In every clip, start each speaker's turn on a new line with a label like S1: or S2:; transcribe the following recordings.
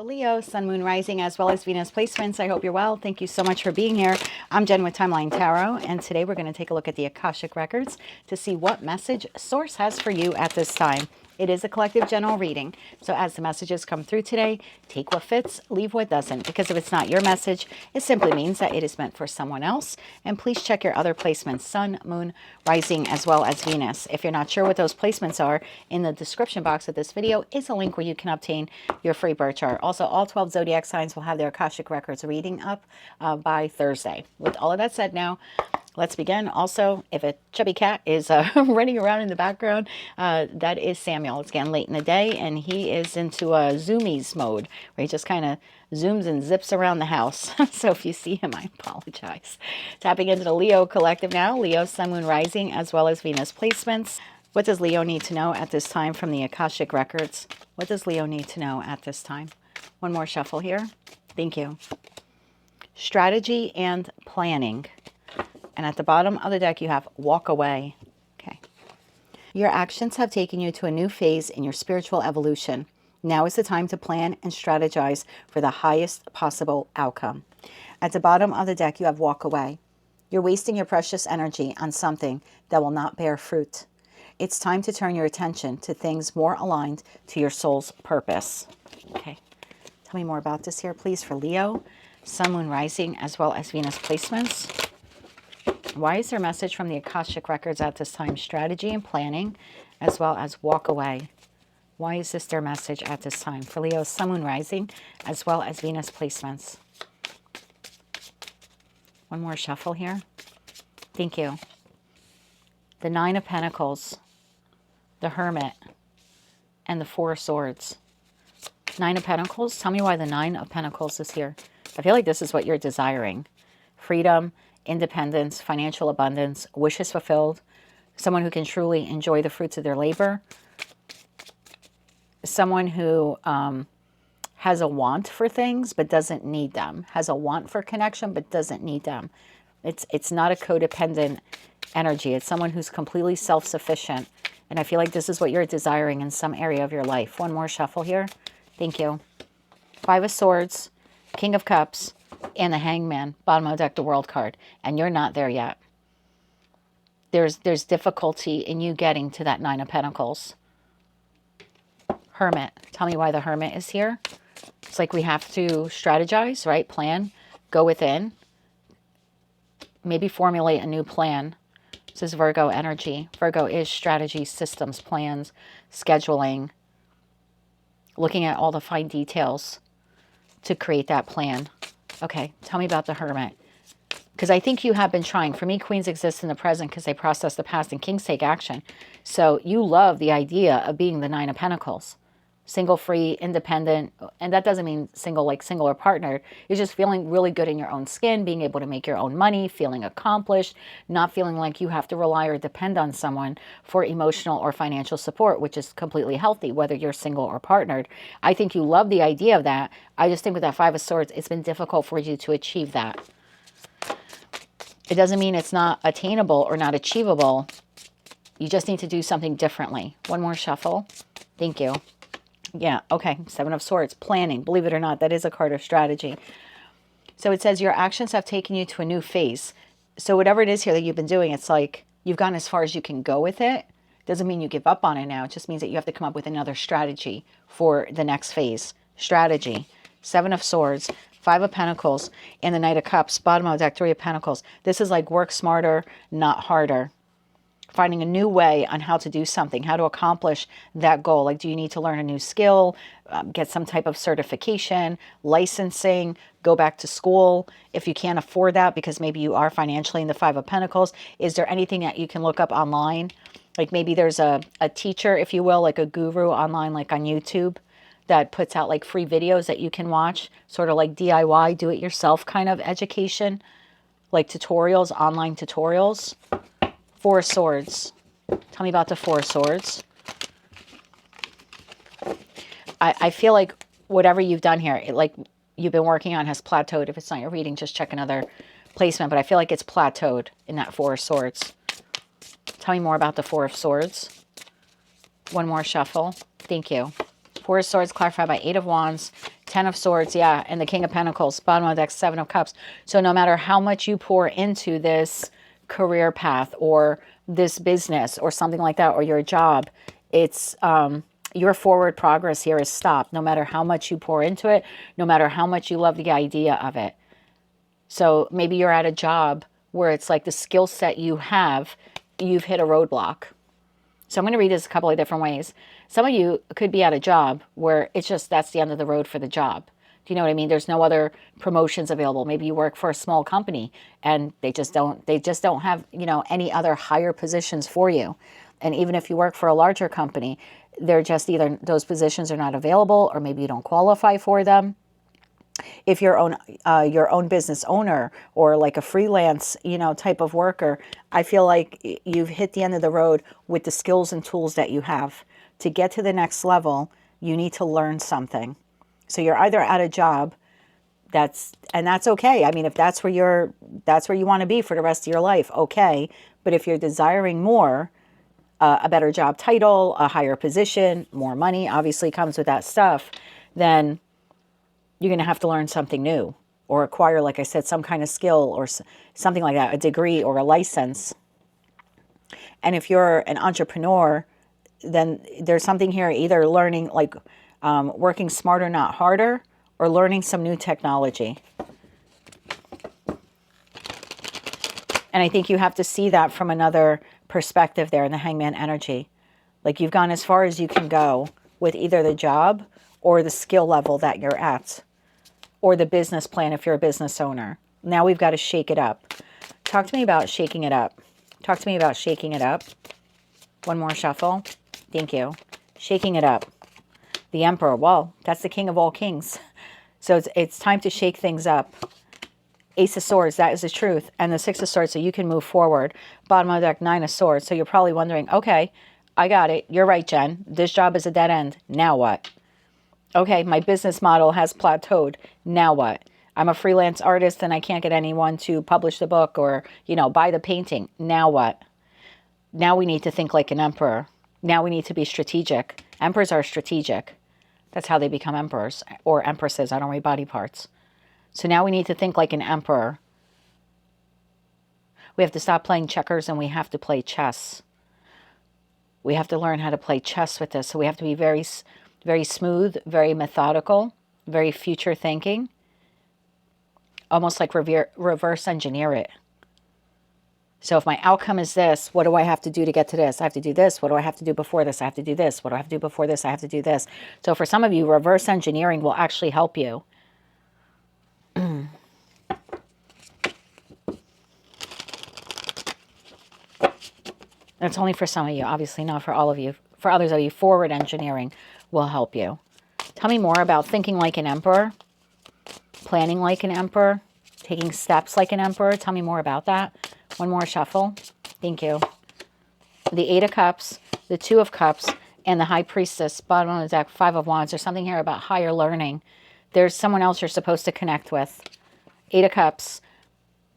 S1: Leo, Sun, Moon, Rising, as well as Venus placements. I hope you're well. Thank you so much for being here. I'm Jen with Timeline Tarot, and today we're going to take a look at the Akashic Records to see what message Source has for you at this time. It is a collective general reading, so as the messages come through today, take what fits, leave what doesn't, because if it's not your message, it simply means that it is meant for someone else. And please check your other placements, Sun, Moon, Rising, as well as Venus. If you're not sure what those placements are, in the description box of this video is a link where you can obtain your free birth chart. Also, all 12 zodiac signs will have their Akashic Records reading up by Thursday. With all of that said now, let's begin. Also, if a chubby cat is running around in the background, that is Samuel. It's getting late in the day, and he is into a zoomies mode, where he just kind of zooms and zips around the house. So if you see him, I apologize. Tapping into the Leo collective now. Leo, Sun, Moon, Rising, as well as Venus placements. What does Leo need to know at this time from the Akashic Records? What does Leo need to know at this time? One more shuffle here. Thank you. Strategy and planning. And at the bottom of the deck, you have walk away. Okay. Your actions have taken you to a new phase in your spiritual evolution. Now is the time to plan and strategize for the highest possible outcome. At the bottom of the deck, you have walk away. You're wasting your precious energy on something that will not bear fruit. It's time to turn your attention to things more aligned to your soul's purpose. Okay. Tell me more about this here, please, for Leo, Sun, Moon, Rising, as well as Venus placements. Why is there a message from the Akashic Records at this time? Strategy and planning, as well as walk away. Why is this their message at this time? For Leo, Sun, Moon, Rising, as well as Venus placements. One more shuffle here. Thank you. The Nine of Pentacles, the Hermit, and the Four of Swords. Nine of Pentacles. Tell me why the Nine of Pentacles is here. I feel like this is what you're desiring. Freedom, independence, financial abundance, wishes fulfilled, someone who can truly enjoy the fruits of their labor, someone who has a want for things but doesn't need them, has a want for connection but doesn't need them. It's not a codependent energy. It's someone who's completely self-sufficient, and I feel like this is what you're desiring in some area of your life. One more shuffle here. Thank you. Five of Swords, King of Cups, and the Hangman, bottom of the deck, the World card, and you're not there yet. There's difficulty in you getting to that Nine of Pentacles. Hermit. Tell me why the Hermit is here. It's like we have to strategize, right? Plan, go within, maybe formulate a new plan. This is Virgo energy. Virgo is strategy, systems, plans, scheduling, looking at all the fine details to create that plan. Okay, tell me about the Hermit. Because I think you have been trying. For me, queens exist in the present because they process the past, and kings take action. So you love the idea of being the Nine of Pentacles. Single, free, independent. And that doesn't mean single like single or partnered. You're just feeling really good in your own skin, being able to make your own money, feeling accomplished, not feeling like you have to rely or depend on someone for emotional or financial support, which is completely healthy, whether you're single or partnered. I think you love the idea of that. I just think with that Five of Swords, it's been difficult for you to achieve that. It doesn't mean it's not attainable or not achievable. You just need to do something differently. One more shuffle. Thank you. Yeah, okay. Seven of Swords, planning. Believe it or not, that is a card of strategy. So it says your actions have taken you to a new phase. So whatever it is here that you've been doing, it's like you've gone as far as you can go with it. Doesn't mean you give up on it now. It just means that you have to come up with another strategy for the next phase. Strategy. Seven of Swords, Five of Pentacles, and the Knight of Cups, bottom of the deck, Three of Pentacles. This is like work smarter, not harder. Finding a new way on how to do something, how to accomplish that goal. Like, do you need to learn a new skill, get some type of certification, licensing, go back to school? If you can't afford that because maybe you are financially in the Five of Pentacles, is there anything that you can look up online? Like maybe there's a teacher, if you will, like a guru online, like on YouTube, that puts out like free videos that you can watch, sort of like DIY, do-it-yourself kind of education, like tutorials, online tutorials. Four of Swords. Tell me about the Four of Swords. I feel like whatever you've done here, like you've been working on, has plateaued. If it's not your reading, just check another placement. But I feel like it's plateaued in that Four of Swords. Tell me more about the Four of Swords. One more shuffle. Thank you. Four of Swords clarified by Eight of Wands, Ten of Swords, yeah, and the King of Pentacles, bottom of the deck, Seven of Cups. So no matter how much you pour into this career path or this business or something like that, or your job, it's your forward progress here is stopped. No matter how much you pour into it, no matter how much you love the idea of it. So maybe you're at a job where it's like the skill set you have, you've hit a roadblock. So I'm going to read this a couple of different ways. Some of you could be at a job where it's just that's the end of the road for the job. Do you know what I mean? There's no other promotions available. Maybe you work for a small company and they just don't have, you know, any other higher positions for you. And even if you work for a larger company, they're just either those positions are not available or maybe you don't qualify for them. If you're your own business owner or like a freelance, you know, type of worker, I feel like you've hit the end of the road with the skills and tools that you have. To get to the next level, you need to learn something. So you're either at a job that's okay. I mean, if that's where you want to be for the rest of your life, okay. But if you're desiring more, a better job title, a higher position, more money, obviously comes with that stuff, then you're going to have to learn something new or acquire, like I said, some kind of skill or something like that, a degree or a license. And if you're an entrepreneur, then there's something here, either learning, like working smarter, not harder, or learning some new technology. And I think you have to see that from another perspective there in the Hangman energy. Like you've gone as far as you can go with either the job or the skill level that you're at, or the business plan if you're a business owner. Now we've got to shake it up. Talk to me about shaking it up. Talk to me about shaking it up. One more shuffle. Thank you. Shaking it up. The Emperor. Well, that's the king of all kings. So it's time to shake things up. Ace of Swords, that is the truth. And the Six of Swords, so you can move forward. Bottom of the deck, Nine of Swords. So you're probably wondering, okay, I got it. You're right, Jen. This job is a dead end. Now what? Okay, my business model has plateaued. Now what? I'm a freelance artist and I can't get anyone to publish the book or, you know, buy the painting. Now what? Now we need to think like an emperor. Now we need to be strategic. Emperors are strategic. That's how they become emperors or empresses. I don't read body parts. So now we need to think like an emperor. We have to stop playing checkers and we have to play chess. We have to learn how to play chess with this. So we have to be very smooth, very methodical, very future thinking, almost like reverse engineer it. So if my outcome is this, what do I have to do to get to this? I have to do this. What do I have to do before this? I have to do this. What do I have to do before this? I have to do this. So for some of you, reverse engineering will actually help you. That's only for some of you, obviously not for all of you. For others of you, forward engineering will help you. Tell me more about thinking like an emperor, planning like an emperor, taking steps like an emperor. Tell me more about that. One more shuffle. Thank you. The Eight of Cups, the Two of Cups, and the High Priestess, bottom of the deck, Five of Wands. There's something here about higher learning. There's someone else you're supposed to connect with. Eight of Cups,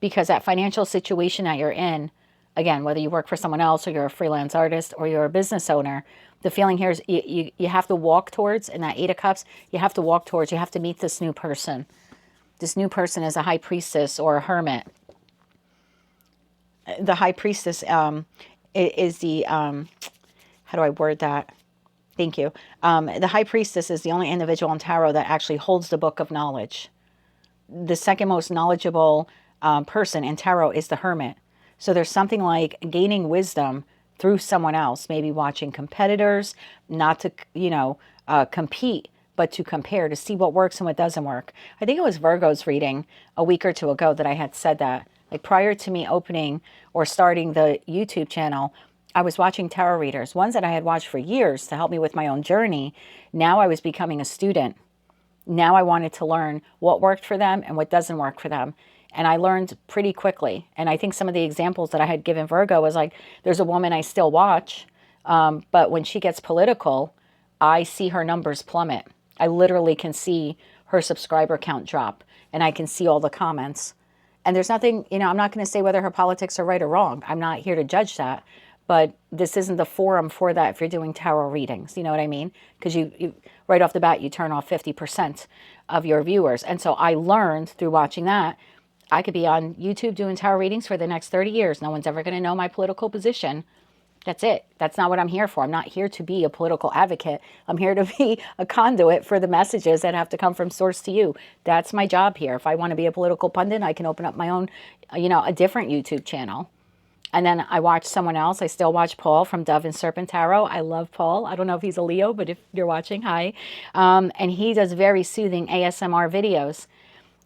S1: because that financial situation that you're in, again, whether you work for someone else or you're a freelance artist or you're a business owner, the feeling here is you have to walk towards, in that Eight of Cups, you have to walk towards, you have to meet this new person. This new person is a High Priestess or a Hermit. The High Priestess is the, how do I word that? Thank you. The High Priestess is the only individual in Tarot that actually holds the book of knowledge. The second most knowledgeable person in Tarot is the Hermit. So there's something like gaining wisdom through someone else, maybe watching competitors, not to, you know, compete, but to compare, to see what works and what doesn't work. I think it was Virgo's reading a week or two ago that I had said that. Like prior to me opening or starting the YouTube channel, I was watching tarot readers, ones that I had watched for years to help me with my own journey. Now I was becoming a student. Now I wanted to learn what worked for them and what doesn't work for them. And I learned pretty quickly. And I think some of the examples that I had given Virgo was like, there's a woman I still watch, but when she gets political, I see her numbers plummet. I literally can see her subscriber count drop, and I can see all the comments. And there's nothing, you know, I'm not going to say whether her politics are right or wrong. I'm not here to judge that. but this isn't the forum for that if you're doing tarot readings. You know what I mean? Because you right off the bat, you turn off 50% of your viewers. And so I learned through watching that, I could be on YouTube doing tarot readings for the next 30 years. No one's ever going to know my political position. That's it. That's not what I'm here for. I'm not here to be a political advocate. I'm here to be a conduit for the messages that have to come from source to you. That's my job here. If I want to be a political pundit, I can open up my own, a different YouTube channel. And then I watch someone else. I still watch Paul from Dove and Serpent Tarot. I love Paul. I don't know if he's a Leo, but if you're watching, hi. And he does very soothing ASMR videos.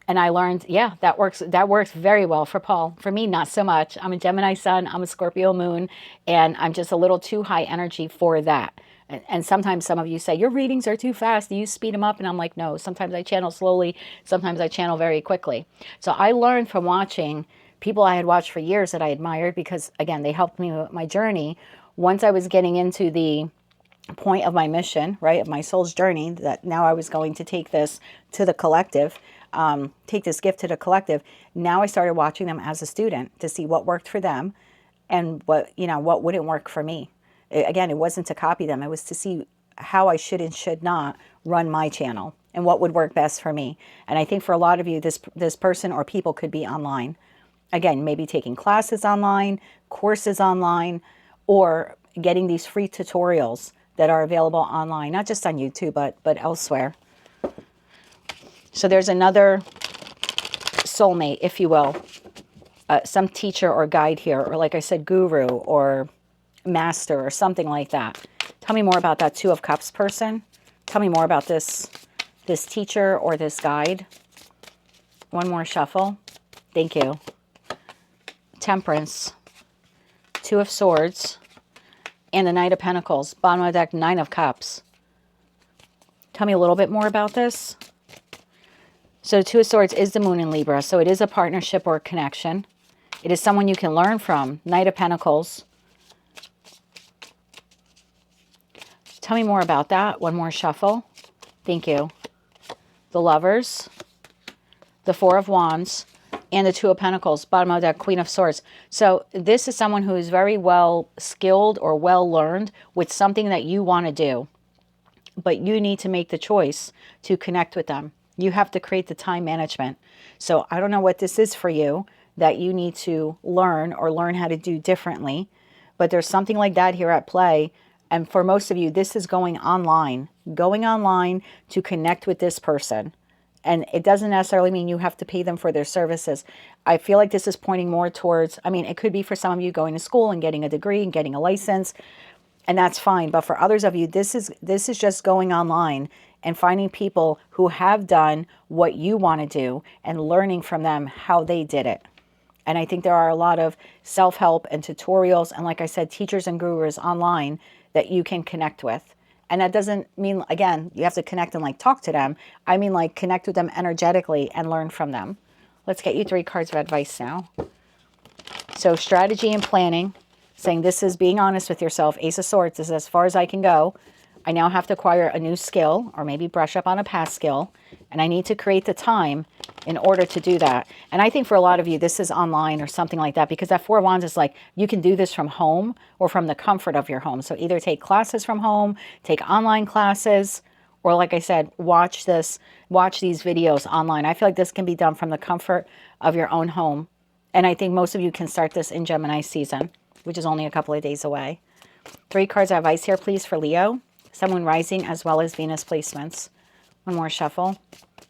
S1: And I learned, yeah, that works very well for Paul. For me, not so much. I'm a Gemini sun, I'm a Scorpio moon, and I'm just a little too high energy for that. And sometimes some of you say, your readings are too fast. Do you speed them up? And I'm like, no, sometimes I channel slowly. Sometimes I channel very quickly. So I learned from watching people I had watched for years that I admired because, again, they helped me with my journey. Once I was getting into the point of my mission, right, of my soul's journey, that now I was going to take this to the collective, take this gift to the collective. Now I started watching them as a student to see what worked for them and what wouldn't work for me. Again, it wasn't to copy them. It was to see how I should and should not run my channel and what would work best for me. And I think for a lot of you, this person or people could be online. Again, maybe taking classes online, courses online, or getting these free tutorials that are available online, not just on YouTube, but elsewhere. So there's another soulmate, if you will, some teacher or guide here, or like I said, guru or master or something like that. Tell me more about that Two of Cups person. Tell me more about this teacher or this guide. One more shuffle. Thank you. Temperance, Two of Swords, and the Knight of Pentacles. Bottom of the deck, Nine of Cups. Tell me a little bit more about this. So Two of Swords is the moon in Libra, so it is a partnership or a connection. It is someone you can learn from. Knight of Pentacles. Tell me more about that. One more shuffle. Thank you. The Lovers, the Four of Wands, and the Two of Pentacles. Bottom of that, Queen of Swords. So this is someone who is very well skilled or well learned with something that you want to do. But you need to make the choice to connect with them. You have to create the time management. So I don't know what this is for you that you need to learn or learn how to do differently. But there's something like that here at play. And for most of you, this is going online to connect with this person. And it doesn't necessarily mean you have to pay them for their services. I feel like this is pointing more towards, it could be for some of you going to school and getting a degree and getting a license, and that's fine. But for others of you, this is just going online and finding people who have done what you want to do and learning from them how they did it. And I think there are a lot of self-help and tutorials, and like I said, teachers and gurus online that you can connect with. And that doesn't mean, again, you have to connect and like talk to them. I mean like connect with them energetically and learn from them. Let's get you 3 cards of advice now. So strategy and planning, saying this is being honest with yourself. Ace of Swords is as far as I can go. I now have to acquire a new skill or maybe brush up on a past skill. And I need to create the time in order to do that. And I think for a lot of you, this is online or something like that, because that Four of Wands is like, you can do this from home or from the comfort of your home. So either take classes from home, take online classes, or like I said, watch these videos online. I feel like this can be done from the comfort of your own home. And I think most of you can start this in Gemini season, which is only a couple of days away. 3 cards of advice here, please, for Leo. Sun, Moon, Rising, as well as Venus placements. One more shuffle.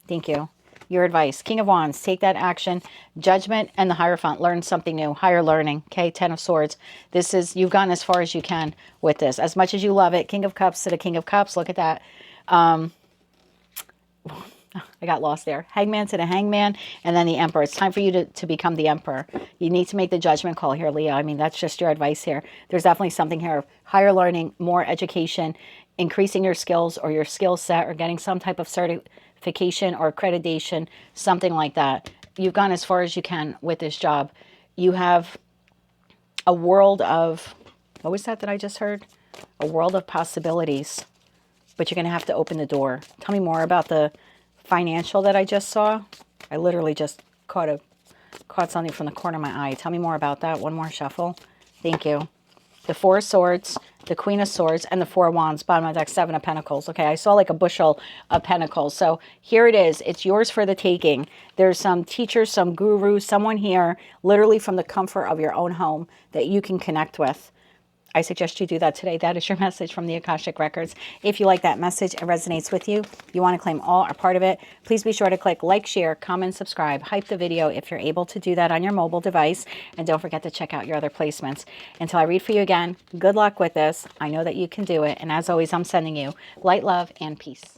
S1: Thank you. Your advice. King of Wands, take that action. Judgment and the Hierophant, learn something new. Higher learning. Okay, 10 of Swords. This is, you've gone as far as you can with this. As much as you love it. King of Cups to the King of Cups. Look at that. I got lost there. Hangman to the Hangman, and then the Emperor. It's time for you to become the Emperor. You need to make the judgment call here, Leo. I mean, that's just your advice here. There's definitely something here of higher learning, more education, increasing your skills or your skill set, or getting some type of certification or accreditation, something like that. You've gone as far as you can with this job. You have a world of, what was that I just heard? A world of possibilities, but you're going to have to open the door. Tell me more about the financial that I just saw. I literally just caught something from the corner of my eye. Tell me more about that. One more shuffle. Thank you. the Four of Swords, the Queen of Swords, and the Four of Wands. Bottom of the deck, Seven of Pentacles. Okay, I saw like a bushel of pentacles. So here it is. It's yours for the taking. There's some teacher, some guru, someone here, literally from the comfort of your own home that you can connect with. I suggest you do that today. That is your message from the Akashic Records. If you like that message, it resonates with you, you want to claim all or part of it, please be sure to click like, share, comment, subscribe, hype the video if you're able to do that on your mobile device. And don't forget to check out your other placements. Until I read for you again, good luck with this. I know that you can do it. And as always, I'm sending you light, love, and peace.